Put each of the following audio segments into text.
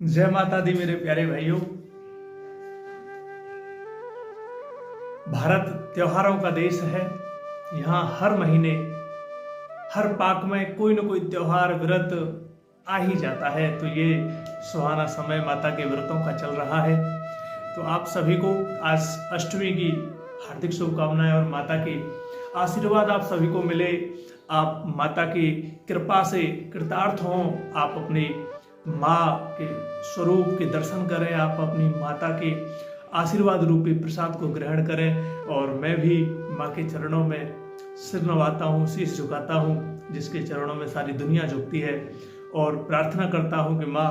जय माता दी मेरे प्यारे भाइयों। भारत त्योहारों का देश है। यहाँ हर महीने हर पाक में कोई न कोई त्योहार व्रत आ ही जाता है। तो ये सुहाना समय माता के व्रतों का चल रहा है। तो आप सभी को आज अष्टमी की हार्दिक शुभकामनाएं और माता की आशीर्वाद आप सभी को मिले। आप माता की कृपा से कृतार्थ हों। आप अपनी माँ के स्वरूप के दर्शन करें। आप अपनी माता के आशीर्वाद रूपी प्रसाद को ग्रहण करें। और मैं भी माँ के चरणों में सिर नवाता हूँ, शीश झुकाता हूँ, जिसके चरणों में सारी दुनिया झुकती है। और प्रार्थना करता हूँ कि माँ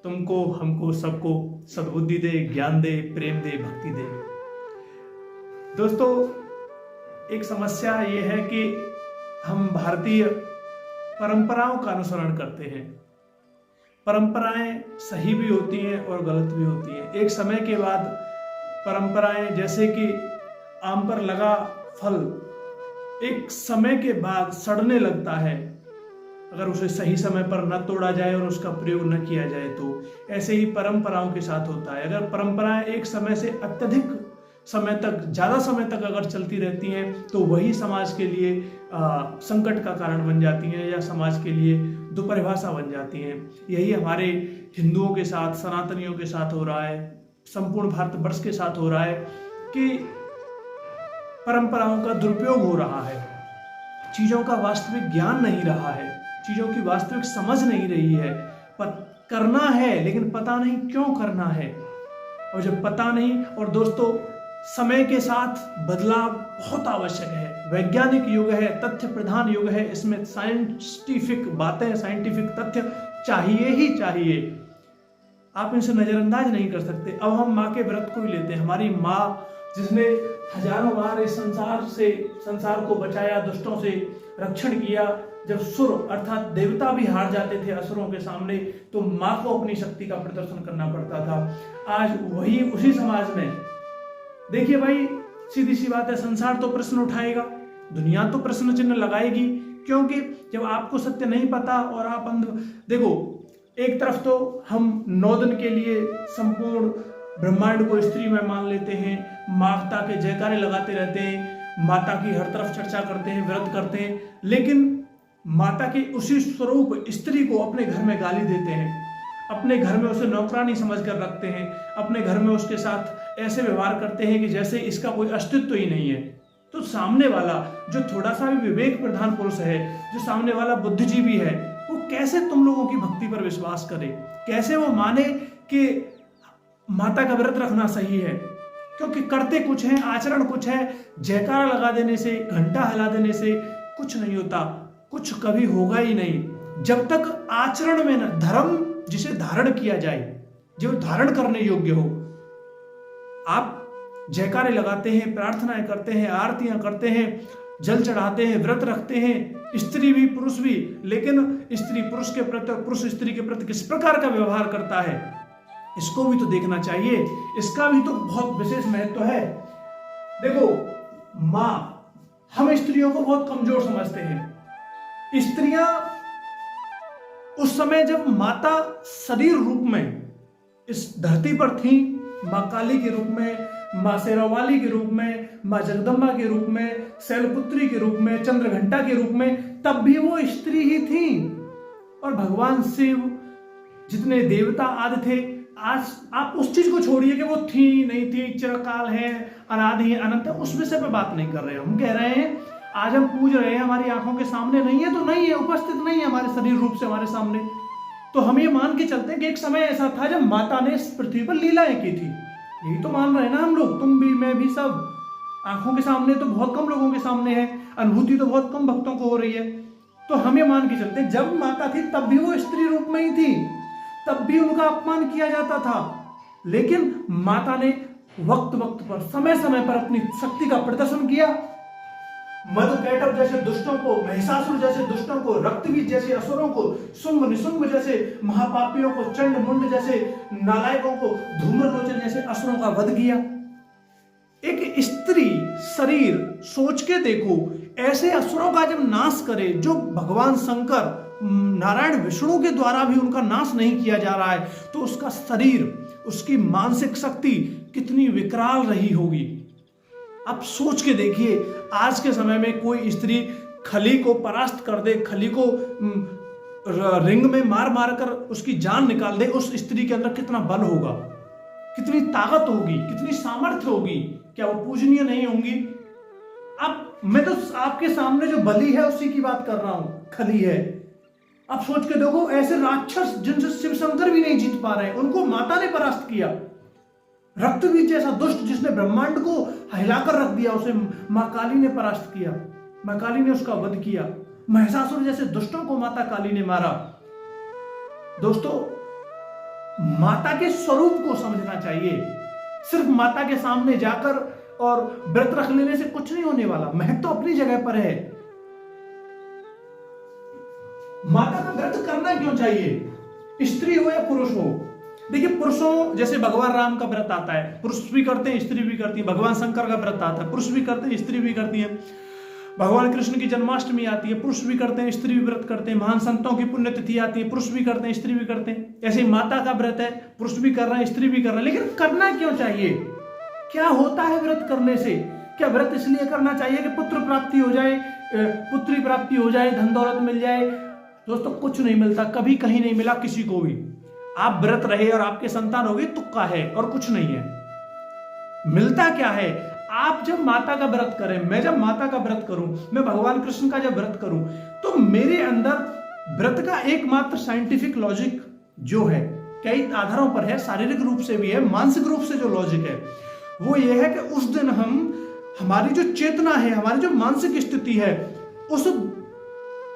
तुमको, हमको, सबको सद्बुद्धि दे, ज्ञान दे, प्रेम दे, भक्ति दे। दोस्तों, एक समस्या ये है कि हम भारतीय परंपराओं का अनुसरण करते हैं। परंपराएं सही भी होती हैं और गलत भी होती हैं। एक समय के बाद परंपराएं, जैसे कि आम पर लगा फल एक समय के बाद सड़ने लगता है अगर उसे सही समय पर न तोड़ा जाए और उसका प्रयोग न किया जाए। तो ऐसे ही परंपराओं के साथ होता है। अगर परंपराएं एक समय से अत्यधिक समय तक, ज्यादा समय तक अगर चलती रहती हैं तो वही समाज के लिए संकट का कारण बन जाती हैं या समाज के लिए दुपरिभाषा बन जाती हैं। यही हमारे हिंदुओं के साथ, सनातनियों के साथ हो रहा है, संपूर्ण भारतवर्ष के साथ हो रहा है कि परंपराओं का दुरुपयोग हो रहा है। चीजों का वास्तविक ज्ञान नहीं रहा है, चीजों की वास्तविक समझ नहीं रही है। करना है लेकिन पता नहीं क्यों करना है। और जब पता नहीं, और दोस्तों समय के साथ बदलाव बहुत आवश्यक है। वैज्ञानिक युग है, तथ्य प्रधान युग है। इसमें साइंटिफिक बातें, साइंटिफिक तथ्य चाहिए ही चाहिए। आप इनसे नजरअंदाज नहीं कर सकते। अब हम माँ के व्रत को ही लेते हैं। हमारी माँ, जिसने हजारों बार इस संसार को बचाया, दुष्टों से रक्षण किया। जब सुर अर्थात देवता भी हार जाते थे असुरों के सामने, तो माँ को अपनी शक्ति का प्रदर्शन करना पड़ता था। आज वही उसी समाज में, देखिए भाई, सीधी सी बात है, संसार तो प्रश्न उठाएगा, दुनिया तो प्रश्न चिन्ह लगाएगी। क्योंकि जब आपको सत्य नहीं पता और आप देखो, एक तरफ तो हम 9 दिन के लिए संपूर्ण ब्रह्मांड को स्त्री में मान लेते हैं, माता के जयकारे लगाते रहते हैं, माता की हर तरफ चर्चा करते हैं, व्रत करते हैं, लेकिन माता के उसी स्वरूप स्त्री को अपने घर में गाली देते हैं, अपने घर में उसे नौकरानी समझकर रखते हैं, अपने घर में उसके साथ ऐसे व्यवहार करते हैं कि जैसे इसका कोई अस्तित्व ही नहीं है। तो सामने वाला जो थोड़ा सा भी विवेक प्रधान पुरुष है, जो सामने वाला बुद्धिजीवी है, वो कैसे तुम लोगों की भक्ति पर विश्वास करे? कैसे वो माने कि माता का व्रत रखना सही है? क्योंकि करते कुछ है, आचरण कुछ है। जयकारा लगा देने से, घंटा हिला देने से कुछ नहीं होता, कुछ कभी होगा ही नहीं जब तक आचरण में न धर्म जिसे धारण किया जाए, जो धारण करने योग्य हो। आप जयकारे लगाते हैं, प्रार्थनाएं करते हैं, आरतियां करते हैं, जल चढ़ाते हैं, व्रत रखते हैं, स्त्री भी पुरुष भी, लेकिन स्त्री पुरुष के प्रति और पुरुष स्त्री के प्रति किस प्रकार का व्यवहार करता है, इसको भी तो देखना चाहिए। इसका भी तो बहुत विशेष महत्व है। देखो, माँ, हम स्त्रियों को बहुत कमजोर समझते हैं। स्त्रियां उस समय जब माता शरीर रूप में इस धरती पर थी, माँ काली के रूप में, माँ शेरावाली के रूप में, माँ जगदम्बा के रूप में, शैलपुत्री के रूप में, चंद्रघंटा के रूप में, तब भी वो स्त्री ही थी। और भगवान शिव जितने देवता आदि थे, आज आप उस चीज को छोड़िए कि वो थी नहीं थी, चिरकाल है, अनादि है, अनंत है, उस विषय पे बात नहीं कर रहे हैं। हम कह रहे हैं आज हम पूज रहे हैं, हमारी आंखों के सामने नहीं है तो नहीं है, उपस्थित नहीं है हमारे शरीर रूप से हमारे सामने, तो हम ये मान के चलते हैं कि एक समय ऐसा था जब माता ने इस पृथ्वी पर लीलाएं की थी। यही तो मान रहे हैं ना हम लोग, तुम भी, मैं भी, सब। आंखों के सामने तो बहुत कम लोगों के सामने है, अनुभूति तो बहुत कम भक्तों को हो रही है। तो हम ये मान के चलते हैं जब माता थी तब भी वो स्त्री रूप में ही थी, तब भी उनका अपमान किया जाता था। लेकिन माता ने वक्त वक्त पर, समय समय पर अपनी शक्ति का प्रदर्शन किया। मधुकैटभ जैसे दुष्टों को, महिषासुर जैसे दुष्टों को, रक्तबीज जैसे असुरों को, शुंभ निशुंभ जैसे महापापियों को, चंड मुंड जैसे नालायकों को, धूम्रलोचन जैसे असुरों का वध किया। एक स्त्री शरीर, सोच के देखो, ऐसे असुरों का जब नाश करे, जो भगवान शंकर नारायण विष्णु के द्वारा भी उनका नाश नहीं किया जा रहा है, तो उसका शरीर, उसकी मानसिक शक्ति कितनी विकराल रही होगी। आप सोच के देखिए, आज के समय में कोई स्त्री खली को परास्त कर दे, खली को रिंग में मार मार कर उसकी जान निकाल दे, उस स्त्री के अंदर कितना बल होगा, कितनी ताकत होगी, कितनी सामर्थ्य होगी। क्या वो पूजनीय नहीं होंगी? मैं तो आपके सामने जो बलि है उसी की बात कर रहा हूं, खली है। आप सोच के देखो, ऐसे राक्षस जिनसे शिव शंकर भी नहीं जीत पा रहे, उनको माता ने परास्त किया। रक्तबीज जैसा दुष्ट जिसने ब्रह्मांड को हिलाकर रख दिया, उसे मां काली ने परास्त किया, मां काली ने उसका वध किया। महिषासुर जैसे दुष्टों को माता काली ने मारा। दोस्तों, माता के स्वरूप को समझना चाहिए। सिर्फ माता के सामने जाकर और व्रत रख लेने से कुछ नहीं होने वाला। महत्व तो अपनी जगह पर है। माता का व्रत करना क्यों चाहिए, स्त्री हो या पुरुष हो? देखिए, पुरुषों जैसे भगवान राम का व्रत आता है, पुरुष भी करते हैं, स्त्री भी करती है। भगवान शंकर का व्रत आता है, पुरुष भी करते हैं, स्त्री भी करती है। भगवान कृष्ण की जन्माष्टमी आती है, पुरुष भी करते हैं, स्त्री भी व्रत करते हैं। महान संतों की पुण्यतिथि आती है, पुरुष भी करते हैं, स्त्री भी करते हैं। ऐसे माता का व्रत है, पुरुष भी कर रहे हैं, स्त्री भी कर रहे हैं। लेकिन करना क्यों चाहिए? क्या होता है व्रत करने से? क्या व्रत इसलिए करना चाहिए कि पुत्र प्राप्ति हो जाए, पुत्री प्राप्ति हो जाए, धन दौलत मिल जाए? दोस्तों, कुछ नहीं मिलता, कभी कहीं नहीं मिला किसी को भी। आप व्रत रहे और आपके संतान हो गई, तुक्का है और कुछ नहीं है। मिलता क्या है? आप जब माता का व्रत करें, मैं जब माता का व्रत करूं, मैं भगवान कृष्ण का जब व्रत करूं, तो मेरे अंदर व्रत का एकमात्र साइंटिफिक लॉजिक जो है, कई आधारों पर है, शारीरिक रूप से भी है, मानसिक रूप से जो लॉजिक है, वो ये है कि उस दिन हमारी जो चेतना है, हमारी जो मानसिक स्थिति है, उस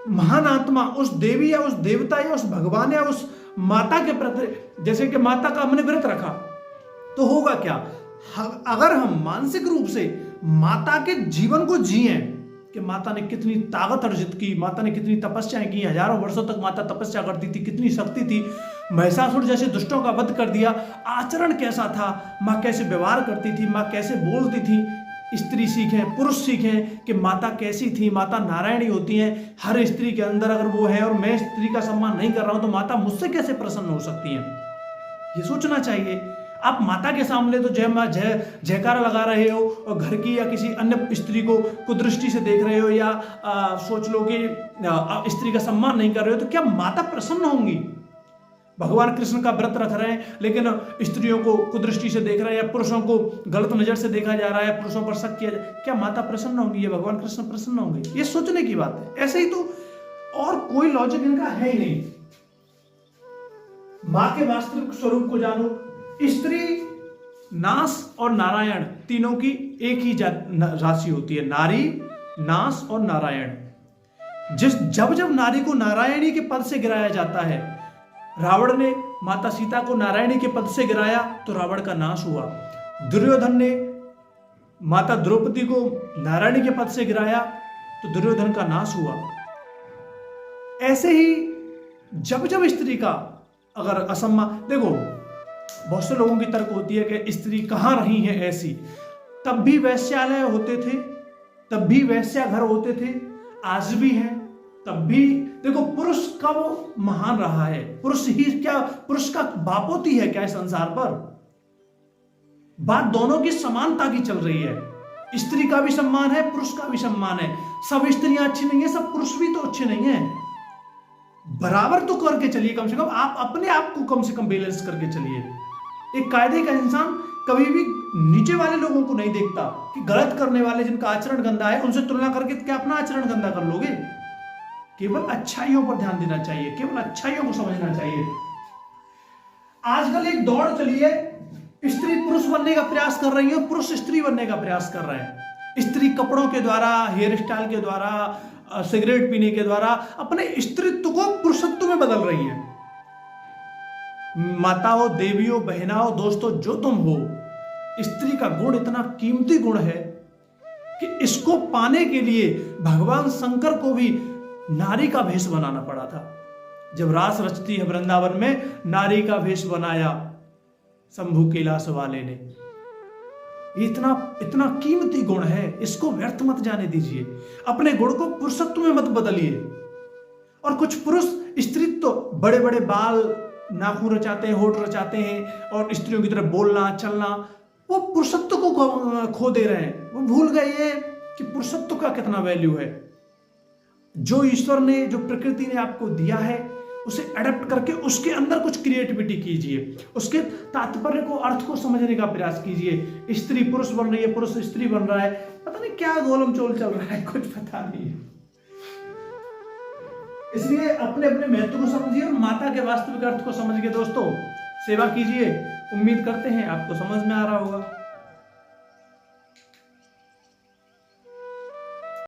महान आत्मा, उस देवी या उस देवता या उस भगवान या उस माता के प्रति, जैसे कि माता का हमने व्रत रखा, तो होगा क्या? अगर हम मानसिक रूप से माता के जीवन को जिए कि माता ने कितनी ताकत अर्जित की, माता ने कितनी तपस्याएं की, हजारों वर्षों तक माता तपस्या करती थी, कितनी शक्ति थी, महिषासुर जैसे दुष्टों का वध कर दिया, आचरण कैसा था, माँ कैसे व्यवहार करती थी, माँ कैसे बोलती थी। स्त्री सीखें, पुरुष सीखें कि माता कैसी थी, माता नारायणी होती हैं। हर स्त्री के अंदर अगर वो है और मैं स्त्री का सम्मान नहीं कर रहा हूं, तो माता मुझसे कैसे प्रसन्न हो सकती है? ये सोचना चाहिए। आप माता के सामने तो जय मां जय जयकारा लगा रहे हो और घर की या किसी अन्य स्त्री को कुदृष्टि से देख रहे हो, या सोच लो कि स्त्री का सम्मान नहीं कर रहे हो, तो क्या माता प्रसन्न होंगी? भगवान कृष्ण का व्रत रख रहे हैं लेकिन स्त्रियों को कुदृष्टि से देख रहे हैं, या पुरुषों को गलत नजर से देखा जा रहा है, पुरुषों पर शक किया, क्या माता प्रसन्न होंगी या भगवान कृष्ण प्रसन्न होंगे? ये सोचने की बात है। ऐसे ही तो और कोई लॉजिक इनका है ही नहीं। मां के वास्तविक स्वरूप को जानो। स्त्री, नास और नारायण तीनों की एक ही राशि होती है, नारी, नास और नारायण। जब जब नारी को नारायणी के पद से गिराया जाता है, रावण ने माता सीता को नारायणी के पद से गिराया तो रावण का नाश हुआ। दुर्योधन ने माता द्रौपदी को नारायणी के पद से गिराया तो दुर्योधन का नाश हुआ। ऐसे ही जब जब स्त्री का अगर असम्मान, देखो बहुत से लोगों की तर्क होती है कि स्त्री कहां रही है ऐसी, तब भी वैश्यालय होते थे, तब भी वैश्याघर होते थे, आज भी हैं, तब भी। देखो, पुरुष कब महान रहा है? पुरुष ही क्या, पुरुष का बाप होती है क्या इस संसार पर? बात दोनों की समानता की चल रही है। स्त्री का भी सम्मान है, पुरुष का भी सम्मान है। सब स्त्रियां अच्छी नहीं है, सब पुरुष भी तो अच्छे नहीं है। बराबर तो करके चलिए, कम से कम आप अपने आप को कम से कम बैलेंस करके चलिए। एक कायदे का इंसान कभी भी नीचे वाले लोगों को नहीं देखता कि गलत करने वाले जिनका आचरण गंदा है उनसे तुलना करके क्या अपना आचरण गंदा कर लोगे? केवल अच्छाइयों पर ध्यान देना चाहिए, केवल अच्छाइयों को समझना चाहिए। आजकल एक दौड़ चली है, स्त्री पुरुष बनने का प्रयास कर रही है, पुरुष स्त्री बनने का प्रयास कर रहे हैं। स्त्री कपड़ों के द्वारा, हेयर स्टाइल के द्वारा, सिगरेट पीने के द्वारा अपने स्त्रीत्व को पुरुषत्व में बदल रही है। माताओं, देवियों, बहनाओं, दोस्तों, जो तुम हो, स्त्री का गुण इतना कीमती गुण है कि इसको पाने के लिए भगवान शंकर को भी नारी का भेष बनाना पड़ा था। जब रास रचती है वृंदावन में, नारी का भेष बनाया शंभु कैलाश वाले ने। इतना इतना कीमती गुण है, इसको व्यर्थ मत जाने दीजिए। अपने गुण को पुरुषत्व में मत बदलिए। और कुछ पुरुष स्त्रीत्व तो बड़े बड़े बाल, नाखून रचाते हैं, होठ रचाते हैं और स्त्रियों की तरह बोलना चलना, वो पुरुषत्व को खो दे रहे हैं। वो भूल गए ये कि पुरुषत्व का कितना वैल्यू है। जो ईश्वर ने, जो प्रकृति ने आपको दिया है, उसे अडेप्ट करके उसके अंदर कुछ क्रिएटिविटी कीजिए, उसके तात्पर्य को, अर्थ को समझने का प्रयास कीजिए। स्त्री पुरुष बन रही है, पुरुष स्त्री बन रहा है, पता नहीं क्या गोलम चोल चल रहा है, कुछ पता नहीं है। इसलिए अपने अपने महत्व को समझिए और माता के वास्तविक अर्थ को समझ के दोस्तों सेवा कीजिए। उम्मीद करते हैं आपको समझ में आ रहा होगा।